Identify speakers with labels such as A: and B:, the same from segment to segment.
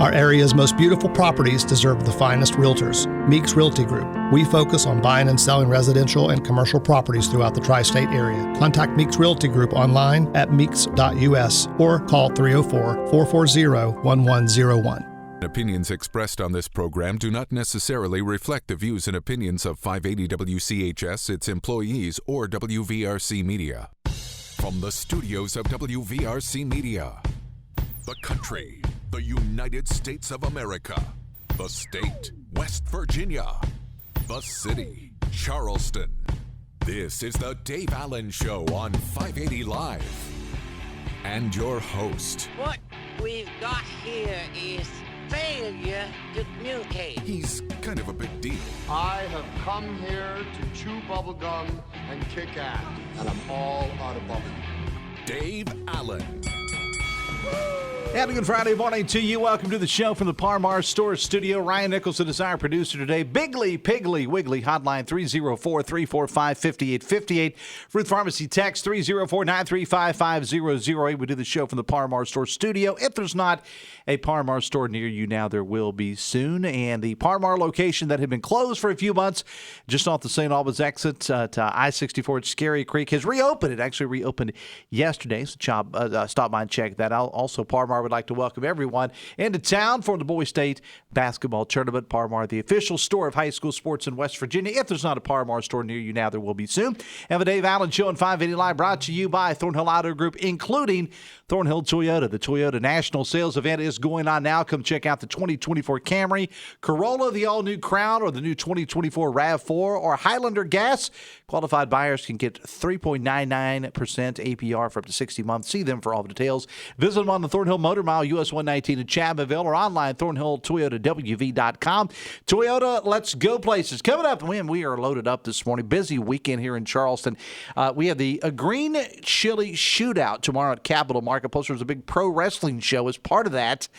A: Our area's most beautiful properties deserve the finest realtors. Meeks Realty Group. We focus on buying and selling residential and commercial properties throughout the tri-state area. Contact Meeks Realty Group online at meeks.us or call 304-440-1101.
B: Opinions expressed on this program do not necessarily reflect the views and opinions of 580 WCHS, its employees, or WVRC Media. From the studios of WVRC Media, the country, the United States of America, the state, West Virginia, the city, Charleston. This is the Dave Allen Show on 580 Live. And your host.
C: What we've got here is failure to communicate.
B: He's kind of a big deal.
D: I have come here to chew bubblegum and kick ass, and I'm all out of bubblegum.
B: Dave Allen.
E: Happy good Friday morning to you. Welcome to the show from the Par-Mar Store Studio. Ryan Nicholson is our producer today. Bigly, Piggly, Wiggly, hotline 304-345-5858. Fruit Pharmacy text 304-935-5008. We do the show from the Par-Mar Store Studio. If there's not a Par-Mar store near you now, there will be soon. And the Par-Mar location that had been closed for a few months, just off the St. Albans exit to I-64 at Scary Creek, has reopened. It actually reopened yesterday, so stop by and check that out. Also, Par-Mar would like to welcome everyone into town for the Boys State Basketball Tournament. Par-Mar, the official store of high school sports in West Virginia. If there's not a Par-Mar store near you now, there will be soon. And the Dave Allen Show on 580 Live brought to you by Thornhill Auto Group, including Thornhill Toyota. The Toyota National Sales Event is going on now. Come check out the 2024 Camry, Corolla, the all-new Crown, or the new 2024 RAV4, or Highlander Gas. Qualified buyers can get 3.99% APR for up to 60 months. See them for all the details. Visit them on the Thornhill Motor Mile, US 119 in Chapmanville, or online, ThornhillToyotaWV.com. Toyota, let's go places. Coming up, we are loaded up this morning. Busy weekend here in Charleston. We have the Green Chili Shootout tomorrow at Capitol Market. Plus, there's a big pro wrestling show as part of that,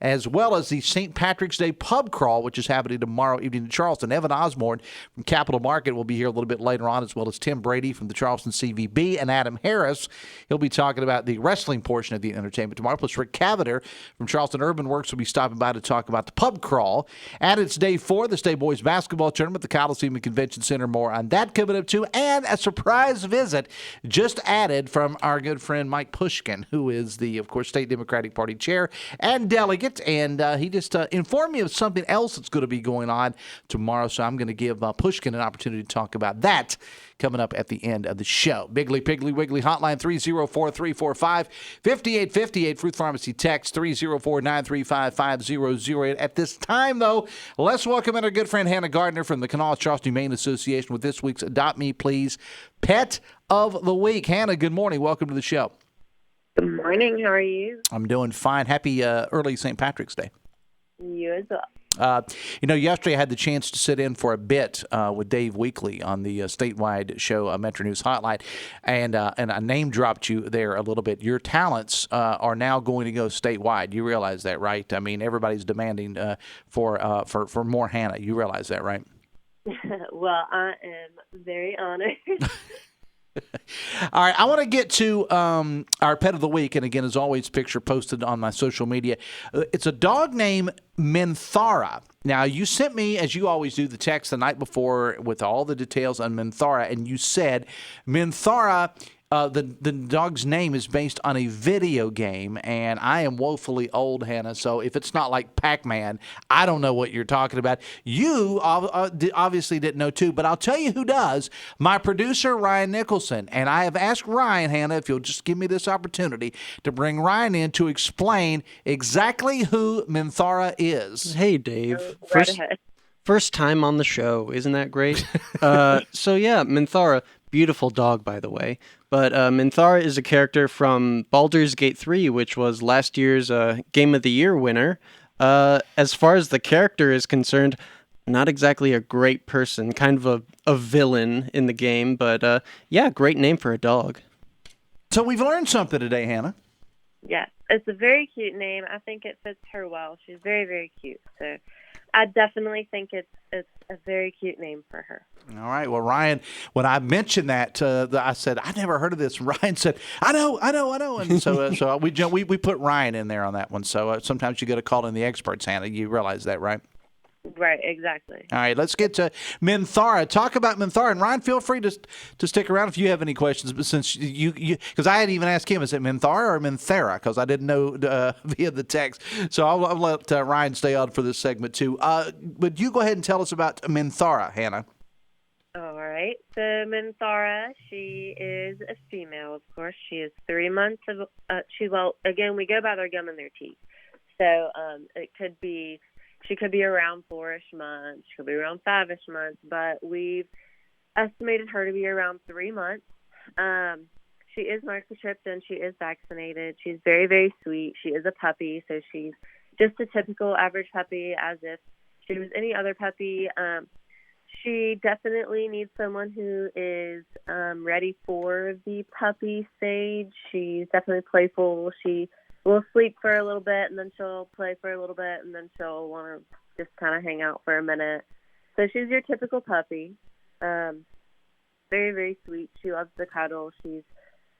E: as well as the St. Patrick's Day Pub Crawl, which is happening tomorrow evening in Charleston. Evan Osborn from Capitol Market will be here a little bit later on, as well as Tim Brady from the Charleston CVB and Adam Harris. He'll be talking about the wrestling portion of the entertainment tomorrow. Plus, Rick Cavender from Charleston Urban Works will be stopping by to talk about the Pub Crawl. And it's day 4 of the State Boys Basketball Tournament, the Coliseum and Convention Center. More on that coming up, too. And a surprise visit just added from our good friend Mike Pushkin, who is the, of course, State Democratic Party chair and delegate. And he just informed me of something else that's going to be going on tomorrow. So I'm going to give Pushkin an opportunity to talk about that coming up at the end of the show. Bigly, Piggly, Wiggly, hotline 304-345-5858. Fruit Pharmacy text 304-935-5008. At this time, though, let's welcome in our good friend Hannah Gardner from the Kanawha Charleston Humane Association with this week's Adopt Me Please Pet of the Week. Hannah, good morning. Welcome to the show.
F: Good morning. How are you?
E: I'm doing fine. Happy early St. Patrick's Day.
F: You as well.
E: Yesterday I had the chance to sit in for a bit with Dave Weekly on the statewide show, Metro News Hotline, and I name dropped you there a little bit. Your talents are now going to go statewide. You realize that, right? I mean, everybody's demanding for more Hannah. You realize that, right?
F: Well, I am very honored.
E: All right, I want to get to our pet of the week, and again, as always, picture posted on my social media. It's a dog named Minthara. Now, you sent me, as you always do, the text the night before with all the details on Minthara, and you said Minthara, the dog's name is based on a video game, and I am woefully old, Hannah, so if it's not like Pac-Man, I don't know what you're talking about. You obviously didn't know, too, but I'll tell you who does. My producer, Ryan Nicholson, and I have asked Ryan, Hannah, if you'll just give me this opportunity to bring Ryan in to explain exactly who Minthara is.
G: Hey, Dave.
F: Right ahead.
G: First time on the show. Isn't that great? So, yeah, Minthara, beautiful dog, by the way. But Minthara is a character from Baldur's Gate 3, which was last year's Game of the Year winner. As far as the character is concerned, not exactly a great person, kind of a villain in the game. But, yeah, great name for a dog.
E: So we've learned something today, Hannah.
F: Yes, it's a very cute name. I think it fits her well. She's very, very cute. So I definitely think it's a very cute name for her.
E: All right. Well, Ryan, when I mentioned that, I said I never heard of this. Ryan said, "I know," and so we put Ryan in there on that one. So sometimes you got to call in the experts, Hannah. You realize that, right?
F: Right, exactly.
E: All right, let's get to Minthara. Talk about Minthara. And Ryan, feel free to stick around if you have any questions. But since you because I had even asked him, is it Minthara or Minthara? Because I didn't know via the text. So I'll let Ryan stay on for this segment too. But you go ahead and tell us about Minthara, Hannah.
F: All right. So Minthara, she is a female, of course. She is 3 months of again, we go by their gum and their teeth. So she could be around 4-ish months. She could be around 5-ish months, but we've estimated her to be around 3 months. She is microchipped and she is vaccinated. She's very, very sweet. She is a puppy, so she's just a typical average puppy, as if she was any other puppy. She definitely needs someone who is ready for the puppy stage. She's definitely playful. She will sleep for a little bit, and then she'll play for a little bit, and then she'll want to just kind of hang out for a minute. So she's your typical puppy. Very, very sweet. She loves the cuddle. She's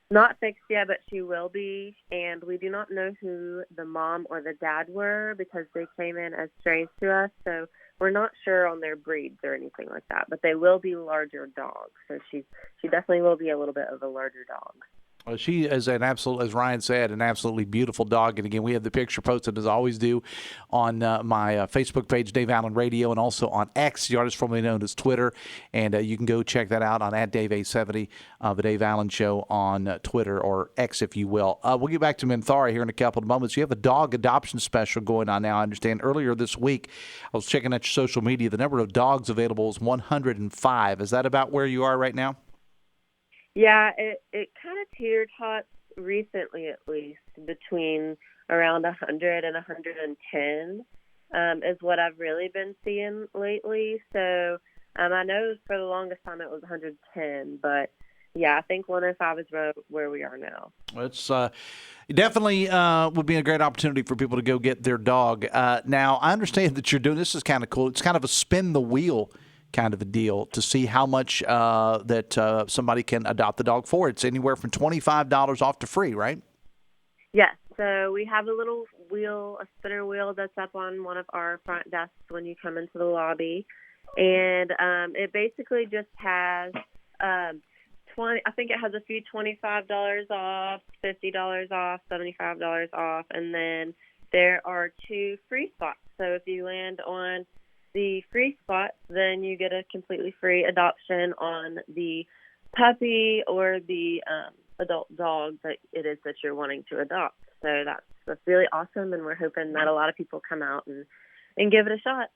F: not fixed yet, but she will be. And we do not know who the mom or the dad were because they came in as strays to us. So we're not sure on their breeds or anything like that. But they will be larger dogs. So she definitely will be a little bit of a larger dog.
E: Well, she is as Ryan said, an absolutely beautiful dog. And again, we have the picture posted as I always do on my Facebook page, Dave Allen Radio, and also on X, the artist formerly known as Twitter. And you can go check that out on @DaveA70, the Dave Allen Show on Twitter, or X, if you will. We'll get back to Minthara here in a couple of moments. You have a dog adoption special going on now. I understand earlier this week, I was checking out your social media. The number of dogs available is 105. Is that about where you are right now?
F: Yeah, it kind of teeter-tots recently, at least, between around 100 and 110 is what I've really been seeing lately. So I know for the longest time it was 110, but yeah, I think 105 is where we are now.
E: It's definitely would be a great opportunity for people to go get their dog. Now, I understand that you're doing this is kind of cool. It's kind of a spin the wheel kind of a deal to see how much that somebody can adopt the dog for. It's anywhere from $25 off to free, right?
F: Yes. So we have a little wheel, a spinner wheel that's up on one of our front desks when you come into the lobby. And it basically just has I think it has a few $25 off, $50 off, $75 off, and then there are 2 free spots. So if you land on the free spot, then you get a completely free adoption on the puppy or the adult dog that it is that you're wanting to adopt. So that's really awesome, and we're hoping that a lot of people come out and give it a shot.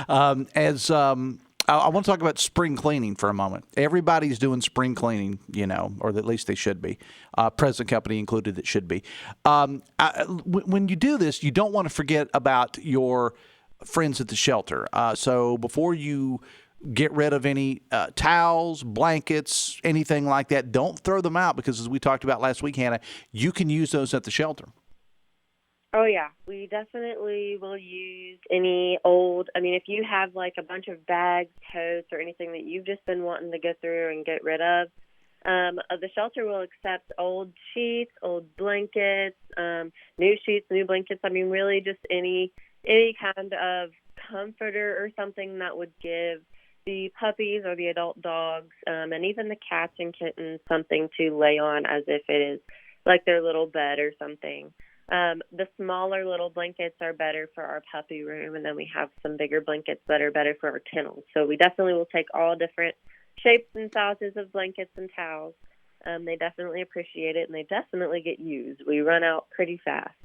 E: I want to talk about spring cleaning for a moment. Everybody's doing spring cleaning, or at least they should be. Present company included, it should be. When you do this, you don't want to forget about your friends at the shelter. So before you get rid of any towels, blankets, anything like that, don't throw them out because, as we talked about last week, Hannah, you can use those at the shelter.
F: Oh, yeah. We definitely will use any old, if you have like a bunch of bags, totes, or anything that you've just been wanting to go through and get rid of, the shelter will accept old sheets, old blankets, new sheets, new blankets. Really just any kind of comforter or something that would give the puppies or the adult dogs, and even the cats and kittens, something to lay on as if it is like their little bed or something. The smaller little blankets are better for our puppy room, and then we have some bigger blankets that are better for our kennels. So we definitely will take all different shapes and sizes of blankets and towels. They definitely appreciate it, and they definitely get used. We run out pretty fast.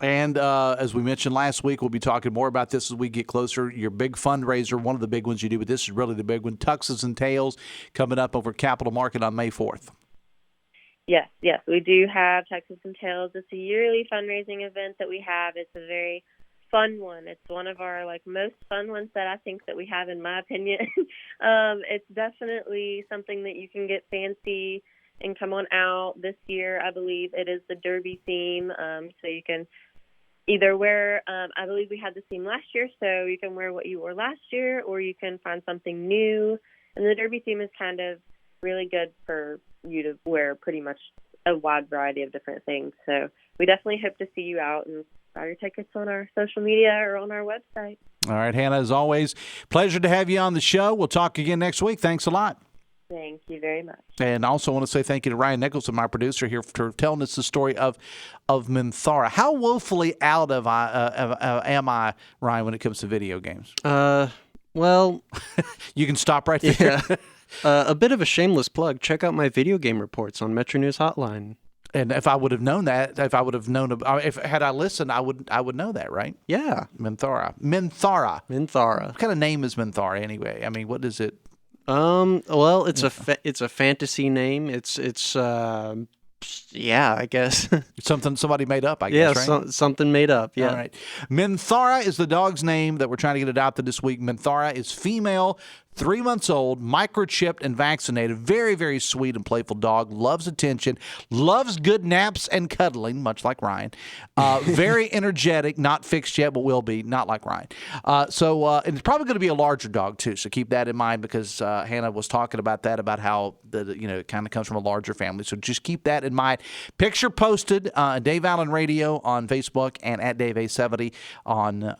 E: And as we mentioned last week, we'll be talking more about this as we get closer. Your big fundraiser, one of the big ones you do, but this is really the big one, Tuxes and Tails, coming up over Capitol Market on May 4th.
F: Yes, we do have Tuxes and Tails. It's a yearly fundraising event that we have. It's a very fun one. It's one of our most fun ones that I think that we have, in my opinion. It's definitely something that you can get fancy and come on out. This year, I believe it is the Derby theme, so you can either wear, I believe we had the theme last year, so you can wear what you wore last year, or you can find something new. And the Derby theme is kind of really good for you to wear pretty much a wide variety of different things. So we definitely hope to see you out, and buy your tickets on our social media or on our website.
E: All right, Hannah, as always, pleasure to have you on the show. We'll talk again next week. Thanks a lot.
F: Thank you very much.
E: And also want to say thank you to Ryan Nicholson, my producer here, for telling us the story of Minthara. How woefully out of am I, Ryan, when it comes to video games?
G: Well,
E: you can stop right there.
G: Yeah. A bit of a shameless plug. Check out my video game reports on Metro News Hotline.
E: And if I would have known that, had I listened, I would know that, right?
G: Yeah.
E: Minthara.
G: Minthara.
E: What kind of name is Minthara anyway? I mean, what is it?
G: Well, it's a fantasy name. It's yeah, I guess.
E: Something somebody made up, I guess, right?
G: Something made up, yeah.
E: All right. Minthara is the dog's name that we're trying to get adopted this week. Minthara is female, 3 months old, microchipped and vaccinated. Very, very sweet and playful dog. Loves attention. Loves good naps and cuddling, much like Ryan. Very energetic. Not fixed yet, but will be. Not like Ryan. And it's probably going to be a larger dog, too. So keep that in mind, because Hannah was talking about that, about how it kind of comes from a larger family. So just keep that in mind. Picture posted Dave Allen Radio on Facebook and at Dave A70 on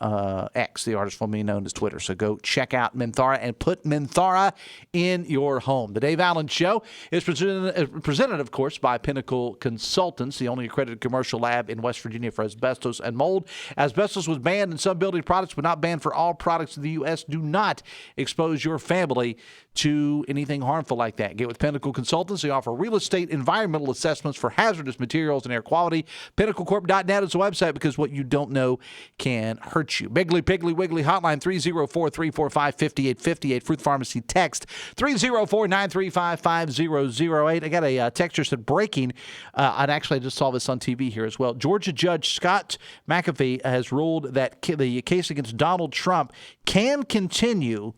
E: X, the artist formerly known as Twitter. So go check out Minthara and put Minthara in your home. The Dave Allen Show is presented, of course, by Pinnacle Consultants, the only accredited commercial lab in West Virginia for asbestos and mold. Asbestos was banned in some building products, but not banned for all products in the U.S. Do not expose your family to anything harmful like that. Get with Pinnacle Consultants. They offer real estate environmental assessments for hazardous materials and air quality. PinnacleCorp.net is the website, because what you don't know can hurt you. Biggly, Piggly, Wiggly hotline 304-345-5858. Fruit Pharmacy text 304-935-5008. I got a texter said breaking, and actually I just saw this on TV here as well. Georgia Judge Scott McAfee has ruled that the case against Donald Trump can continue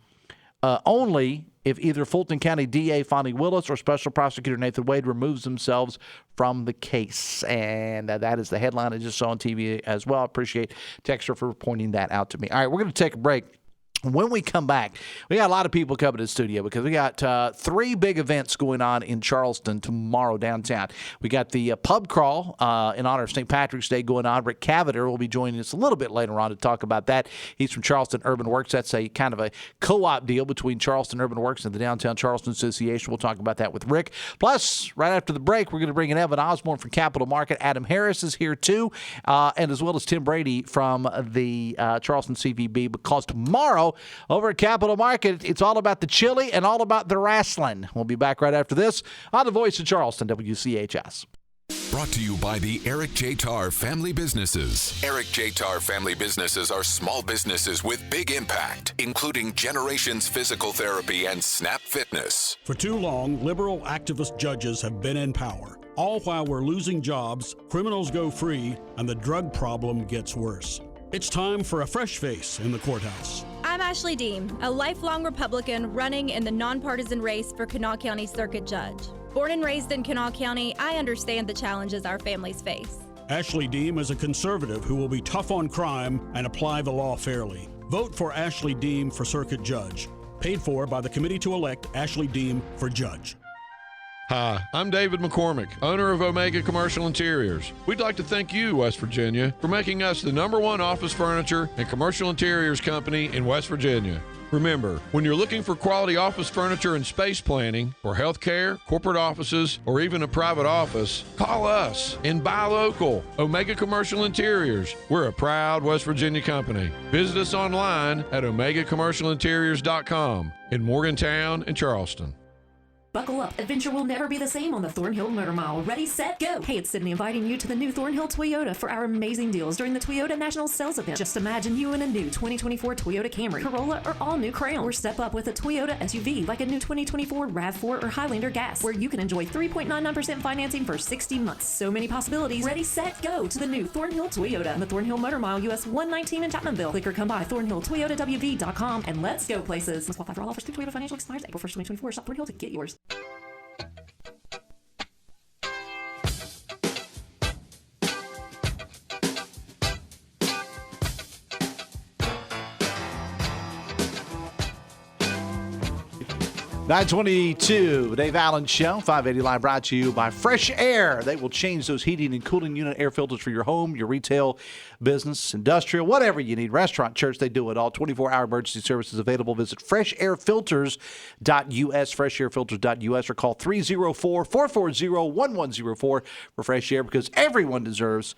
E: only if either Fulton County DA Fonnie Willis or Special Prosecutor Nathan Wade removes themselves from the case. And that is the headline I just saw on TV as well. I appreciate Texter for pointing that out to me. All right, we're going to take a break. When we come back, we got a lot of people coming to the studio, because we got 3 big events going on in Charleston tomorrow downtown. We got the pub crawl in honor of St. Patrick's Day going on. Rick Cavender will be joining us a little bit later on to talk about that. He's from Charleston Urban Works. That's a kind of a co-op deal between Charleston Urban Works and the Downtown Charleston Association. We'll talk about that with Rick. Plus, right after the break, we're going to bring in Evan Osborn from Capital Market. Adam Harris is here too, and as well as Tim Brady from the Charleston CVB, because tomorrow over at Capital Market, it's all about the chili and all about the wrestling. We'll be back right after this on the Voice of Charleston, WCHS.
B: Brought to you by the Eric J. Tarr Family Businesses. Eric J. Tarr Family Businesses are small businesses with big impact, including Generations Physical Therapy and Snap Fitness.
H: For too long, liberal activist judges have been in power. All while we're losing jobs, criminals go free, and the drug problem gets worse. It's time for a fresh face in the courthouse.
I: I'm Ashley Deem, a lifelong Republican running in the nonpartisan race for Kanawha County Circuit Judge. Born and raised in Kanawha County, I understand the challenges our families face.
H: Ashley Deem is a conservative who will be tough on crime and apply the law fairly. Vote for Ashley Deem for Circuit Judge. Paid for by the committee to elect Ashley Deem for Judge.
J: Hi, I'm David McCormick, owner of Omega Commercial Interiors. We'd like to thank you, West Virginia, for making us the #1 office furniture and commercial interiors company in West Virginia. Remember, when you're looking for quality office furniture and space planning for healthcare, corporate offices, or even a private office, call us and buy local. Omega Commercial Interiors. We're a proud West Virginia company. Visit us online at omegacommercialinteriors.com in Morgantown and Charleston.
K: Buckle up. Adventure will never be the same on the Thornhill Motor Mile. Ready, set, go. Hey, it's Sydney inviting you to the new Thornhill Toyota for our amazing deals during the Toyota National Sales Event. Just imagine you in a new 2024 Toyota Camry, Corolla, or all-new Crown. Or step up with a Toyota SUV like a new 2024 RAV4 or Highlander Gas, where you can enjoy 3.99% financing for 60 months. So many possibilities. Ready, set, go to the new Thornhill Toyota on the Thornhill Motor Mile, US 119 in Chapmanville. Click or come by ThornhillToyotaWV.com and let's go places. Must qualify for all offers through Toyota Financial expires April 1st, 2024. Shop Thornhill to get yours.
E: 922, Dave Allen Show, 580 Live, brought to you by Fresh Air. They will change those heating and cooling unit air filters for your home, your retail, business, industrial, whatever you need, restaurant, church, they do it all. 24-hour emergency services available. Visit freshairfilters.us, freshairfilters.us, or call 304-440-1104 for Fresh Air, because everyone deserves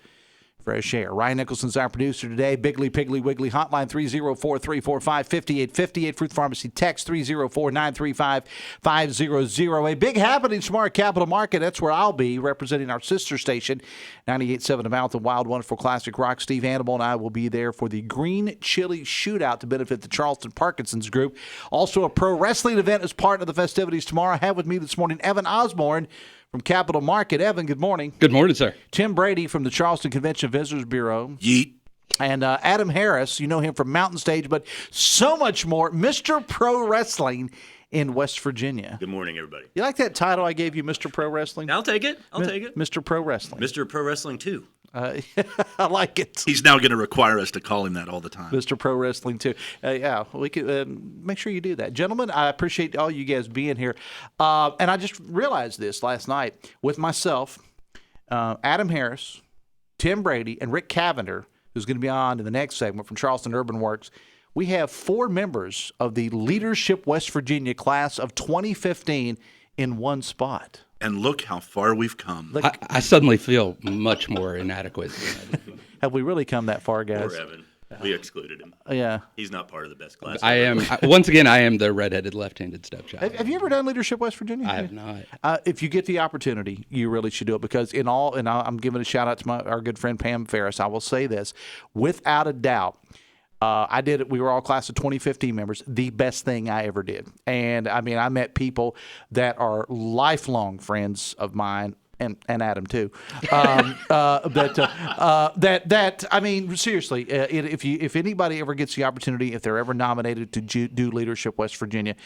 E: fresh air. Ryan Nicholson's our producer today. Biggly, Piggly, Wiggly, hotline 304-345-5858. Fruit Pharmacy text 304-935-500. A big happening tomorrow at Capital Market. That's where I'll be, representing our sister station, 98.7 The Mouth, and Wild, Wonderful, Classic Rock. Steve Hannibal and I will be there for the Green Chili Shootout to benefit the Charleston Parkinson's Group. Also, a pro wrestling event as part of the festivities tomorrow. I have with me this morning Evan Osborn from Capital Market. Evan, good morning.
L: Good morning, sir.
E: Tim Brady from the Charleston Convention Visitors Bureau.
L: Yeet.
E: And Adam Harris, you know him from Mountain Stage, but so much more, Mr. Pro Wrestling in West Virginia.
M: Good morning, everybody.
E: You like that title I gave you, Mr. Pro Wrestling?
M: I'll take it. I'll take it.
E: Mr. Pro Wrestling.
M: Mr. Pro Wrestling 2.
E: I like it.
L: He's now going to require us to call him that all the time.
E: Mr. Pro Wrestling, too. Yeah, we could make sure you do that. Gentlemen, I appreciate all you guys being here. And I just realized this last night with myself, Adam Harris, Tim Brady, and Rick Cavender, who's going to be on in the next segment from Charleston Urban Works. We have 4 members of the Leadership West Virginia class of 2015 in one spot.
L: And look how far we've come.
N: I suddenly feel much more inadequate.
E: Have we really come that far, guys?
M: Poor Evan. We excluded him.
E: Yeah.
M: He's not part of the best class.
N: Once again, I am the redheaded left-handed stepchild.
E: Have you ever done Leadership West Virginia?
N: I have not.
E: If you get the opportunity, you really should do it, because I'm giving a shout out to our good friend Pam Ferris. I will say this, without a doubt, I did it. We were all class of 2015 members. The best thing I ever did. And I mean, I met people that are lifelong friends of mine, and Adam too. I mean, seriously, if anybody ever gets the opportunity, if they're ever nominated to do Leadership West Virginia,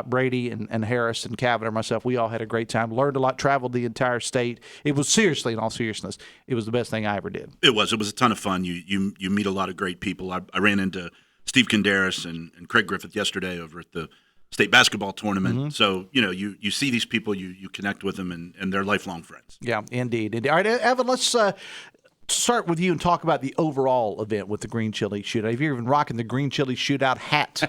E: Brady and Harris and Cavender and myself, we all had a great time, learned a lot, traveled the entire state. It was seriously, in all seriousness, it was the best thing I ever did.
L: It was a ton of fun. You meet a lot of great people. I ran into Steve Kindaris and Craig Griffith yesterday over at the state basketball tournament. Mm-hmm. So, you see these people, you connect with them, and they're lifelong friends.
E: Yeah, indeed. All right, Evan, let's start with you and talk about the overall event with the Green Chili Shootout. You're even rocking the Green Chili Shootout hat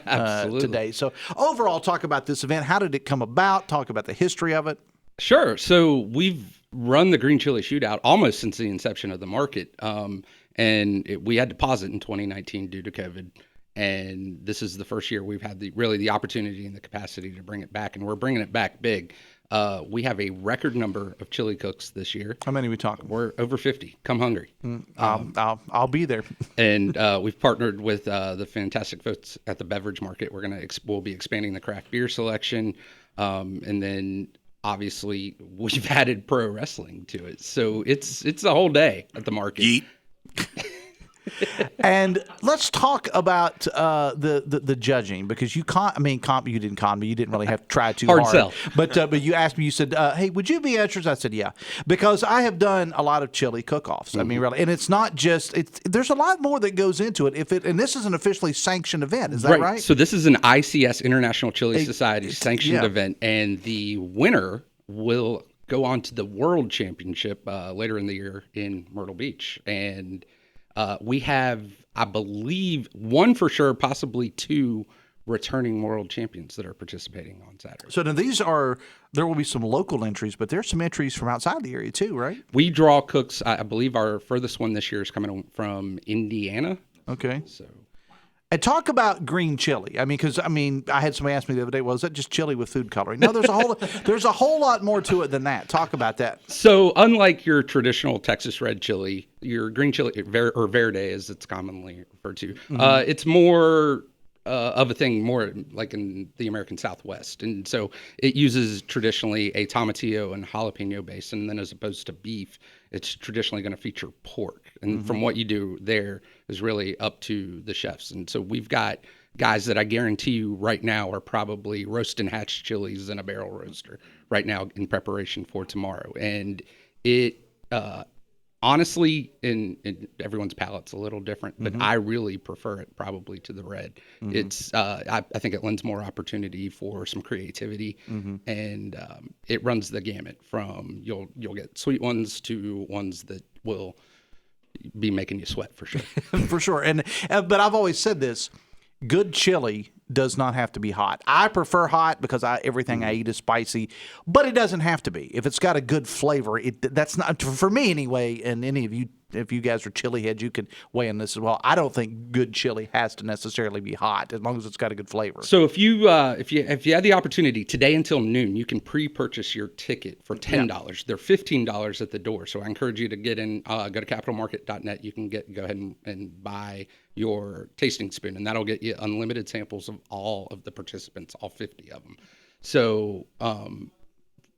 E: today. So overall, talk about this event. How did it come about? Talk about the history of it.
N: Sure. So we've run the Green Chili Shootout almost since the inception of the market. We had to pause it in 2019 due to COVID. And this is the first year we've had the opportunity and the capacity to bring it back, and we're bringing it back big. We have a record number of chili cooks this year.
E: How many are we talking?
N: We're over 50. Come hungry.
E: I'll be there.
N: And we've partnered with the fantastic folks at the beverage market. We'll be expanding the craft beer selection, and then obviously we've added pro wrestling to it. So it's a whole day at the market.
L: Yeet.
E: And let's talk about the judging, because you didn't con me. You didn't really have to try too hard.
N: Hard sell.
E: But you asked me. You said, "Hey, would you be interested?" I said, "Yeah," because I have done a lot of chili cook-offs. Mm-hmm. I mean, really, and it's not just there's a lot more that goes into it. And this is an officially sanctioned event. Is that right?
N: So this is an ICS, International Chili Society sanctioned event, and the winner will go on to the World Championship later in the year in Myrtle Beach. And we have, I believe, one for sure, possibly 2 returning world champions that are participating on Saturday.
E: So now there will be some local entries, but there's some entries from outside the area too, right?
N: We draw cooks. I believe our furthest one this year is coming from Indiana.
E: Okay. And talk about green chili. I had somebody ask me the other day, well, is that just chili with food coloring? No, there's a whole lot more to it than that. Talk about that.
N: So unlike your traditional Texas red chili, your green chili, or verde as it's commonly referred to, mm-hmm. It's more of a thing more like in the American Southwest. And so it uses traditionally a tomatillo and jalapeno base, and then as opposed to beef, it's traditionally going to feature pork. And mm-hmm. from what you do there is really up to the chefs. And so we've got guys that I guarantee you right now are probably roasting hatch chilies in a barrel roaster right now in preparation for tomorrow. And it honestly, in everyone's palate's a little different, but I really prefer it probably to the red. It's I think it lends more opportunity for some creativity, and it runs the gamut from you'll get sweet ones to ones that will be making you sweat for sure.
E: For sure. And but I've always said this: good chili does not have to be hot. I prefer hot because everything I eat is spicy, but it doesn't have to be. If it's got a good flavor, that's not for me anyway. And any of you, if you guys are chili heads, you can weigh in this as well. I don't think good chili has to necessarily be hot as long as it's got a good flavor.
N: So if you had the opportunity today until noon, you can pre-purchase your ticket for $10. Yeah. They're $15 at the door. So I encourage you to get in. Go to capitalmarket.net. You can go ahead and buy your tasting spoon, and that'll get you unlimited samples of all of the participants, all 50 of them. So, and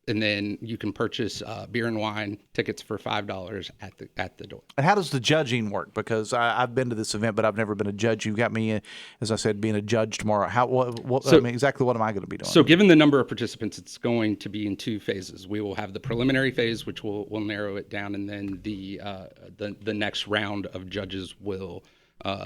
N: then you can purchase beer and wine tickets for $5 at the door.
E: And how does the judging work? Because I've been to this event, but I've never been a judge. You got me, as I said, being a judge tomorrow. Exactly what am I going to be doing?
N: So, given the number of participants, it's going to be in two phases. We will have the preliminary phase, which will narrow it down, and then the next round of judges will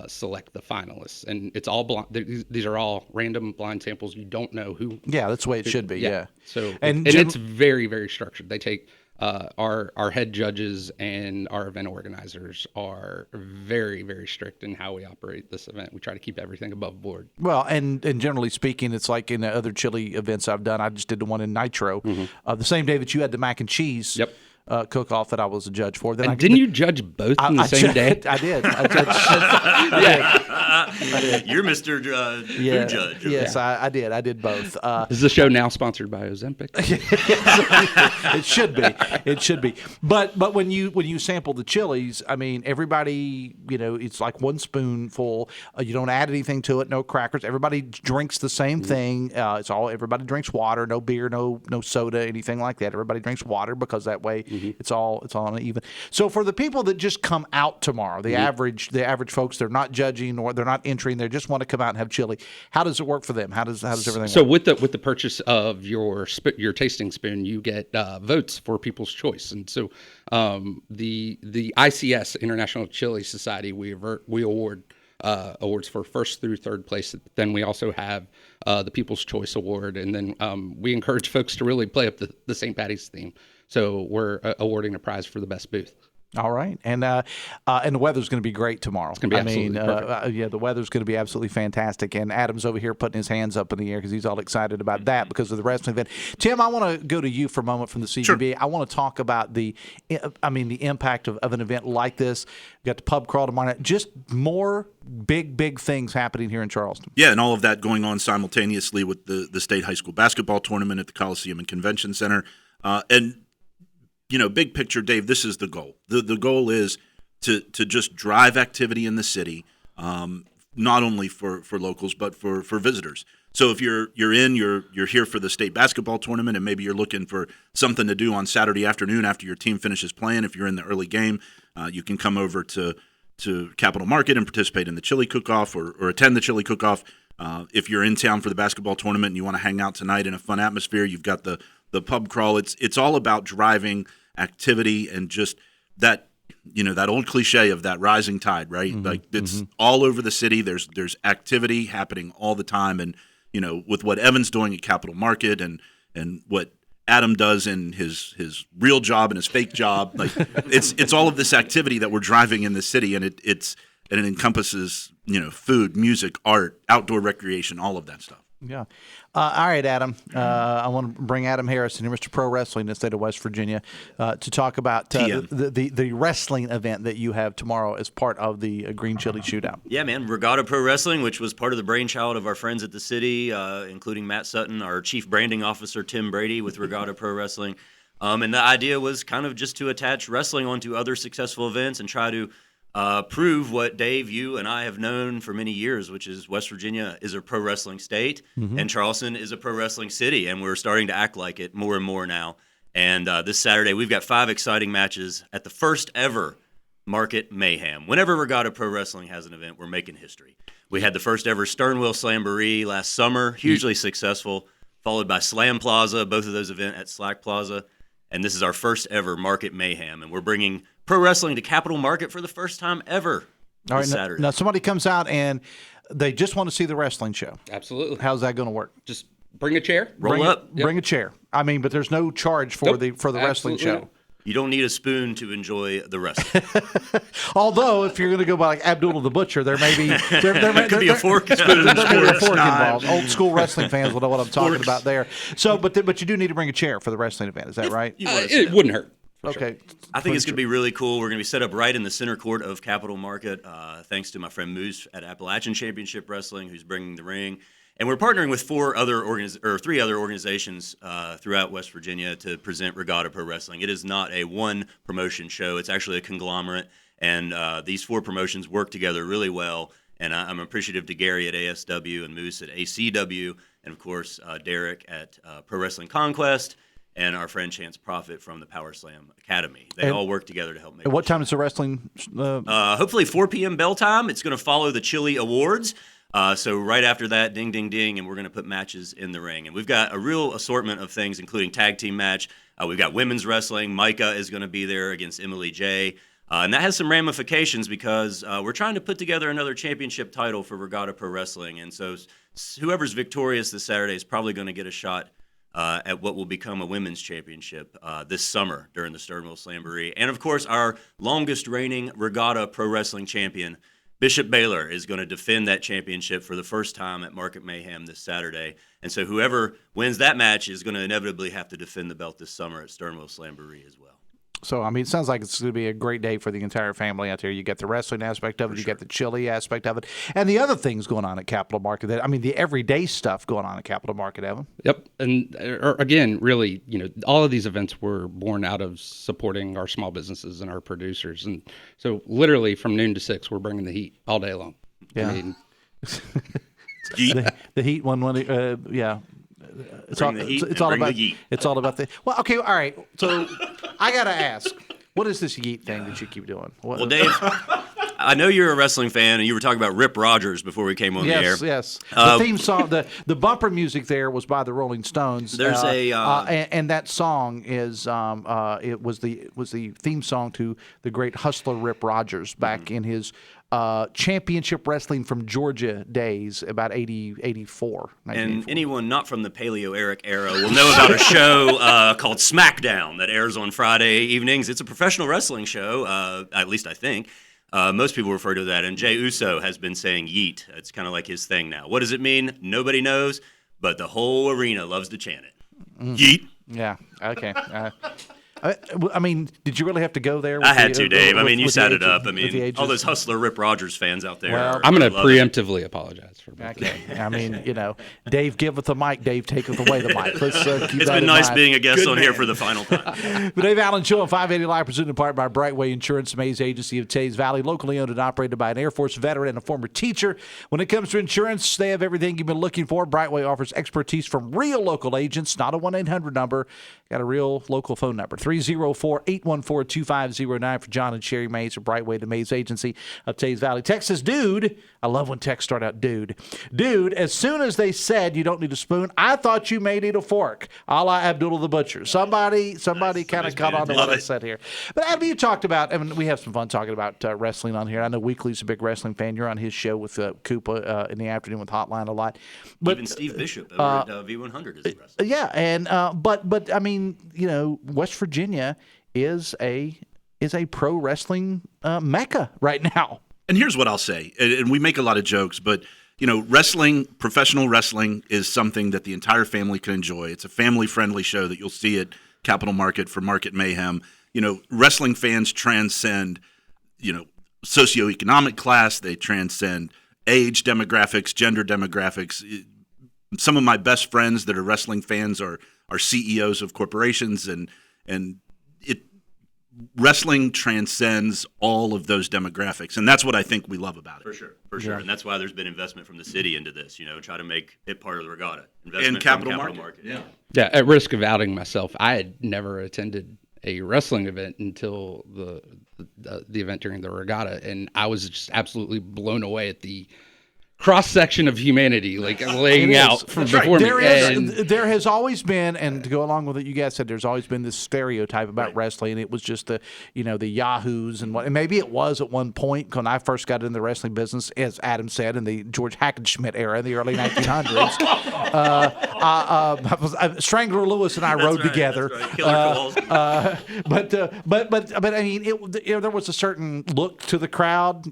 N: select the finalists, and it's all blind. These are all random blind samples. You don't know who.
E: Yeah, that's the way it should be. Yeah.
N: So and it's very, very structured. They take our head judges and our event organizers are very, very strict in how we operate this event. We try to keep everything above board.
E: Well, and generally speaking, it's like in the other chili events I've done. I just did the one in Nitro, the same day that you had the mac and cheese.
N: Yep.
E: Cook-off that I was a judge for.
N: Then didn't you judge both in the same day?
E: I did.
M: I did. You're Mr. Food Judge.
E: Yes, I did. I did both.
N: Is the show now sponsored by Ozempic?
E: It should be. It should be. But when you sample the chilies, I mean, everybody, it's like one spoonful. You don't add anything to it. No crackers. Everybody drinks the same thing. Everybody drinks water. No beer. No soda. Anything like that. Everybody drinks water because that way. It's all uneven. So for the people that just come out tomorrow, the average folks, they're not judging or they're not entering, they just want to come out and have chili. How does it work for them? How does everything work?
N: So with the purchase of your tasting spoon, you get votes for people's choice, and so the ICS International Chili Society we award awards for first through third place. Then we also have the People's Choice Award, and then we encourage folks to really play up the St. Patty's theme. So we're awarding a prize for the best booth.
E: All right, and the weather's going to be great tomorrow.
N: It's going to be absolutely perfect.
E: The weather's going to be absolutely fantastic. And Adam's over here putting his hands up in the air because he's all excited about that because of the wrestling event. Tim, I want to go to you for a moment from the CGB. Sure. I want to talk about the impact of an event like this. We've got the pub crawl tomorrow night. Just more big things happening here in Charleston.
L: Yeah, and all of that going on simultaneously with the state high school basketball tournament at the Coliseum and Convention Center, big picture, Dave, this is the goal. The goal is to just drive activity in the city, not only for locals but for visitors. So if you're here for the state basketball tournament and maybe you're looking for something to do on Saturday afternoon after your team finishes playing, if you're in the early game, you can come over to Capitol Market and participate in the chili cook-off or attend the chili cook-off. If you're in town for the basketball tournament and you want to hang out tonight in a fun atmosphere, you've got the pub crawl. It's all about driving activity and just that old cliche of that rising tide, right? Like it's all over the city. There's activity happening all the time, and with what Evan's doing at Capitol Market and what Adam does in his real job and his fake job, like it's all of this activity that we're driving in the city, and it encompasses food, music, art, outdoor recreation, all of that stuff.
E: Yeah. All right, Adam. I want to bring Adam Harrison, Mr. Pro Wrestling in the state of West Virginia, to talk about the wrestling event that you have tomorrow as part of the Green Chili Shootout.
M: Yeah, man. Regatta Pro Wrestling, which was part of the brainchild of our friends at the city, including Matt Sutton, our chief branding officer, Tim Brady, with Regatta Pro Wrestling. And the idea was kind of just to attach wrestling onto other successful events and try to prove what, Dave, you and I have known for many years, which is West Virginia is a pro wrestling state and Charleston is a pro wrestling city, and we're starting to act like it more and more now. And this Saturday, we've got 5 exciting matches at the first ever Market Mayhem. Whenever Regatta Pro Wrestling has an event, we're making history. We had the first ever Sternwheel Slamboree last summer, hugely successful, followed by Slam Plaza, both of those events at Slack Plaza. And this is our first ever Market Mayhem, and we're bringing pro wrestling to Capital Market for the first time ever this Saturday.
E: Now, somebody comes out and they just want to see the wrestling show.
N: Absolutely.
E: How's that going to work?
N: Just bring a chair.
M: Roll up.
E: Bring a chair. I mean, but there's no charge for the wrestling show.
N: Not.
M: You don't need a spoon to enjoy the wrestling.
E: Although, if you're going to go by like Abdullah the Butcher, there may be
M: could be a fork, spoon,
E: there may be a fork
L: knives.
E: involved. Old school wrestling fans will know what I'm talking about there. So, but you do need to bring a chair for the wrestling event. Is that right?
N: It wouldn't hurt.
E: Okay.
M: I think it's going to be really cool. We're going to be set up right in the center court of Capital Market, thanks to my friend Moose at Appalachian Championship Wrestling, who's bringing the ring. And we're partnering with three other organizations throughout West Virginia to present Regatta Pro Wrestling. It is not a one promotion show. It's actually a conglomerate. And these 4 promotions work together really well. And I'm appreciative to Gary at ASW and Moose at ACW, and, of course, Derek at Pro Wrestling Conquest, and our friend Chance Profit from the Power Slam Academy. They all work together to help make it.
E: What time is the wrestling?
M: Hopefully 4 p.m. bell time. It's going to follow the Chili Awards. So right after that, ding, ding, ding, and we're going to put matches in the ring. And we've got a real assortment of things, including tag team match. We've got women's wrestling. Micah is going to be there against Emily J. And that has some ramifications because we're trying to put together another championship title for Regatta Pro Wrestling. And so whoever's victorious this Saturday is probably going to get a shot at what will become a women's championship this summer during the Sternville Slamboree. And, of course, our longest reigning Regatta Pro Wrestling champion, Bishop Baylor, is going to defend that championship for the first time at Market Mayhem this Saturday. And so whoever wins that match is going to inevitably have to defend the belt this summer at Sternville Slamboree as well.
E: So, I mean, it sounds like it's going to be a great day for the entire family out there. You get the wrestling aspect of it, you get the chili aspect of it, and the other things going on at Capital Market. The everyday stuff going on at Capital Market, Evan.
N: Yep. And again, really, all of these events were born out of supporting our small businesses and our producers. And so literally from noon to 6, we're bringing the heat all day long.
E: Yeah.
N: I mean,
E: the heat one, yeah. It's all about the. Well, okay, all right. So I got to ask, what is this yeet thing that you keep doing?
M: Well, Dave, I know you're a wrestling fan, and you were talking about Rip Rogers before we came on the air.
E: Yes. The theme song, the bumper music there was by the Rolling Stones.
M: There's
E: and that song is it was the theme song to the great hustler Rip Rogers back in his championship wrestling from Georgia days, about 84.
M: And anyone not from the Paleo Eric era will know about a show called SmackDown that airs on Friday evenings. It's a professional wrestling show, at least I think. Most people refer to that, and Jey Uso has been saying yeet. It's kind of like his thing now. What does it mean? Nobody knows, but the whole arena loves to chant it. Yeet.
E: Yeah, okay. I mean, did you really have to go there?
M: I had to, Dave. You set it up. All those hustler Rip Rogers fans out there.
N: Well, I'm going to preemptively apologize for that.
E: Okay. Dave giveth the mic, Dave taketh away the mic. Let's keep
M: it's
E: that
M: been
E: in
M: nice
E: mind.
M: being a guest
E: Good
M: on
E: man.
M: here for the final time.
E: The Dave Allen Show on 580 Live, presented in part by Brightway Insurance, Mays Agency of Tays Valley, locally owned and operated by an Air Force veteran and a former teacher. When it comes to insurance, they have everything you've been looking for. Brightway offers expertise from real local agents, not a 1-800 number. Got a real local phone number, 304-814-2509 for John and Sherry Mays of Brightway, the Mays Agency of Tays Valley. Texas, dude. I love when texts start out, dude. Dude, as soon as they said you don't need a spoon, I thought you may need a fork, a la Abdullah the Butcher. Somebody kind of caught on to what I said here. But Abby, you talked about, we have some fun talking about wrestling on here. I know Weekly's a big wrestling fan. You're on his show with Koopa in the afternoon with Hotline a lot. But,
M: even Steve Bishop over at V100 is a wrestler.
E: Yeah, and but West Virginia is a pro wrestling mecca right now.
L: And here's what I'll say, and we make a lot of jokes, but wrestling, professional wrestling, is something that the entire family can enjoy. It's a family-friendly show that you'll see at Capital Market for Market Mayhem. Wrestling fans transcend, socioeconomic class. They transcend age demographics, gender demographics. Some of my best friends that are wrestling fans are CEOs of corporations, and wrestling transcends all of those demographics, and that's what I think we love about it.
M: For sure. Yeah. And that's why there's been investment from the city into this, try to make it part of the regatta. Investment
L: in Capital Market.
N: Yeah, at risk of outing myself, I had never attended a wrestling event until the event during the regatta, and I was just absolutely blown away at the cross section of humanity, like laying out before me.
E: There has always been, and to go along with what you guys said, there's always been this stereotype about wrestling. It was just the yahoos and what, and maybe it was at one point when I first got in the wrestling business, as Adam said, in the George Hackenschmidt era, in the early 1900s. Strangler Lewis and I rode together. But I mean, there was a certain look to the crowd,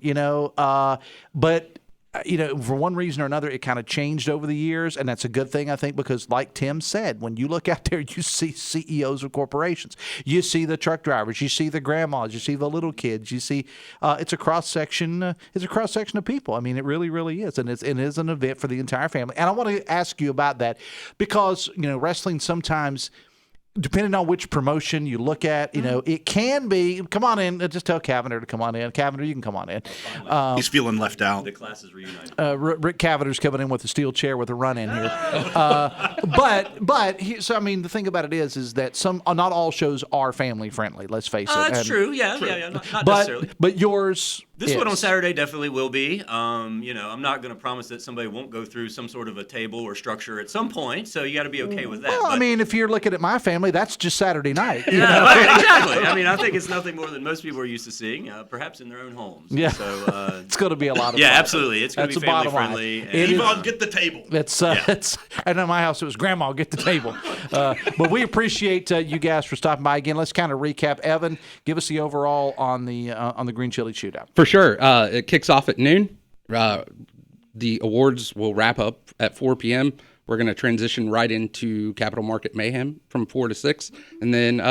E: but. For one reason or another, it kind of changed over the years, and that's a good thing, I think, because like Tim said, when you look out there, you see CEOs of corporations. You see the truck drivers. You see the grandmas. You see the little kids. You see it's a cross-section It's a cross-section of people. I mean, it really, really is, and it is an event for the entire family. And I want to ask you about that because, wrestling sometimes – depending on which promotion you look at, it can be, come on in, just tell Cavender to come on in. Cavender, you can come on in.
L: He's feeling left out.
M: The class is reunited.
E: Rick Cavender's coming in with a steel chair with a run in here. So I mean, the thing about it is that not all shows are family friendly, let's face it.
M: That's true, yeah, not necessarily.
E: But yours
M: This one on Saturday definitely will be. I'm not going to promise that somebody won't go through some sort of a table or structure at some point, so you got to be okay with that.
E: Well, I mean, if you're looking at my family, that's just Saturday night.
M: Right, exactly. I mean, I think it's nothing more than most people are used to seeing, perhaps in their own homes.
E: Yeah.
M: So
E: it's going to be a lot of fun.
M: Yeah, absolutely. It's going to be family friendly.
L: Yvonne, get the table.
E: It's and in my house it was Grandma, get the table. But we appreciate you guys for stopping by again. Let's kind of recap. Evan, give us the overall on the green chili shootout.
N: For sure. It kicks off at noon. The awards will wrap up at 4 p.m. We're going to transition right into Capital Market Mayhem from 4 to 6. And then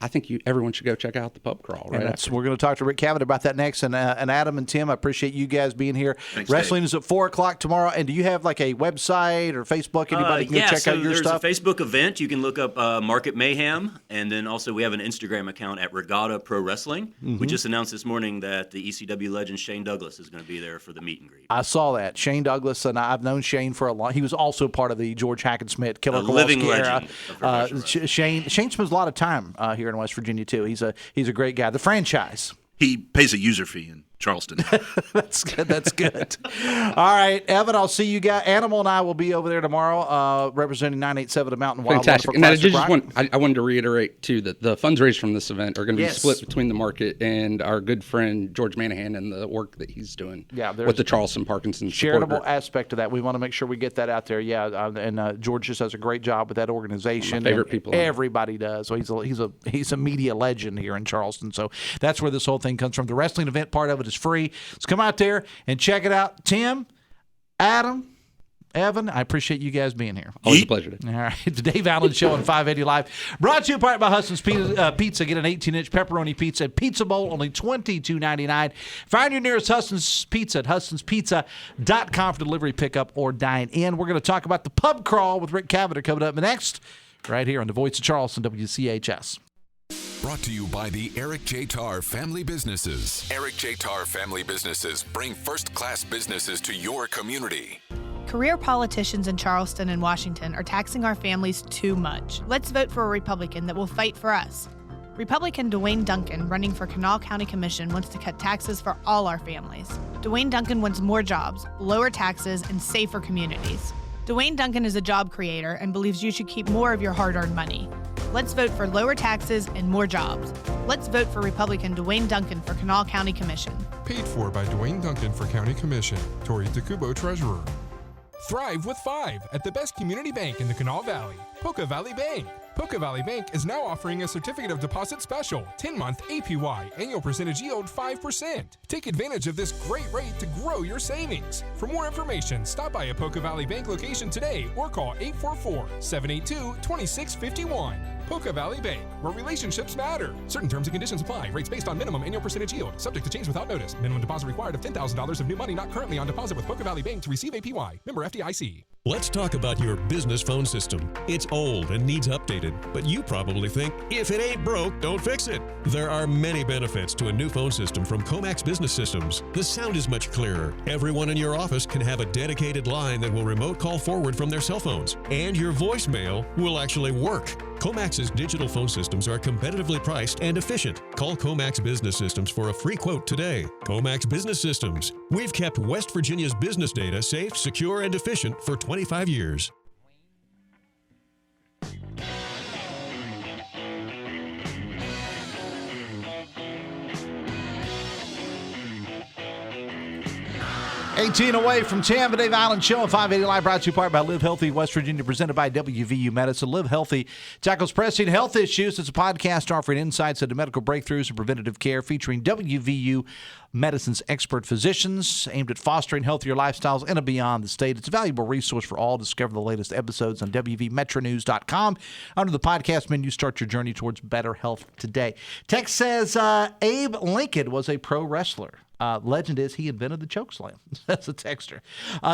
N: I think everyone should go check out the pub crawl right after.
E: We're going to talk to Rick Cavett about that next. And Adam and Tim, I appreciate you guys being here.
L: Thanks,
E: Wrestling
L: Dave.
E: is at 4 o'clock tomorrow. And do you have like a website or Facebook? Anybody can go check out your stuff?
M: There's a Facebook event. You can look up Market Mayhem. And then also we have an Instagram account at Regatta Pro Wrestling. Mm-hmm. We just announced this morning that the ECW legend Shane Douglas is going to be there for the meet and greet.
E: I saw that. Shane Douglas, and I've known Shane for a long. He was also part of the George Hackenschmidt Killer Kowalski
M: living
E: era.
M: legend.
E: Shane spends a lot of time here in West Virginia too. He's a great guy. The franchise.
L: He pays a user fee in Charleston.
E: That's good. That's good. All right, Evan, I'll see you guys. Animal and I will be over there tomorrow representing 987 of Mountain Wild.
N: Fantastic. And I wanted to reiterate, too, that the fundraisers from this event are going to be split between the market and our good friend George Manahan and the work that he's doing with the Charleston Parkinson's
E: charitable aspect of that. We want to make sure we get that out there. Yeah, and George just does a great job with that organization.
N: My favorite people.
E: Everybody does. So he's a media legend here in Charleston. So that's where this whole thing comes from. The wrestling event part of it is free. Let's come out there and check it out. Tim, Adam, Evan, I appreciate you guys being here.
N: Always a pleasure.
E: All right. The Dave Allen Show on 580 Live. Brought to you by Huston's Pizza. Get an 18-inch pepperoni pizza and pizza bowl, only $22.99. Find your nearest Huston's Pizza at hustonspizza.com for delivery, pickup, or dine in. We're going to talk about the pub crawl with Rick Cavett coming up next, right here on the Voice of Charleston, WCHS.
B: Brought to you by the Eric J. Tarr Family Businesses. Eric J. Tarr Family Businesses bring first-class businesses to your community.
O: Career politicians in Charleston and Washington are taxing our families too much. Let's vote for a Republican that will fight for us. Republican Dwayne Duncan, running for Kanawha County Commission, wants to cut taxes for all our families. Dwayne Duncan wants more jobs, lower taxes, and safer communities. Dwayne Duncan is a job creator and believes you should keep more of your hard-earned money. Let's vote for lower taxes and more jobs. Let's vote for Republican Dwayne Duncan for Kanawha County Commission.
P: Paid for by Dwayne Duncan for County Commission. Tori Takubo, Treasurer. Thrive with 5 at the best community bank in the Kanawha Valley, Poca Valley Bank. Poca Valley Bank is now offering a certificate of deposit special, 10-month APY, annual percentage yield 5%. Take advantage of this great rate to grow your savings. For more information, stop by a Poca Valley Bank location today or call 844-782-2651. Poca Valley Bank, where relationships matter. Certain terms and conditions apply. Rates based on minimum annual percentage yield. Subject to change without notice. Minimum deposit required of $10,000 of new money not currently on deposit with Poca Valley Bank to receive APY. Member FDIC.
Q: Let's talk about your business phone system. It's old and needs updated, but you probably think, if it ain't broke, don't fix it. There are many benefits to a new phone system from Comax Business Systems. The sound is much clearer. Everyone in your office can have a dedicated line that will remote call forward from their cell phones, and your voicemail will actually work. Comax's digital phone systems are competitively priced and efficient. Call Comax Business Systems for a free quote today. Comax Business Systems. We've kept West Virginia's business data safe, secure, and efficient for 25 years.
E: $18 away from 10, the Dave Island Show on 580 Live, brought to you part by Live Healthy West Virginia, presented by WVU Medicine. Live Healthy tackles pressing health issues. It's a podcast offering insights into medical breakthroughs and preventative care, featuring WVU Medicine's expert physicians, aimed at fostering healthier lifestyles in and beyond the state. It's a valuable resource for all. Discover the latest episodes on WVMetronews.com. Under the podcast menu, start your journey towards better health today. Text says Abe Lincoln was a pro wrestler. Legend is he invented the chokeslam. That's a texter.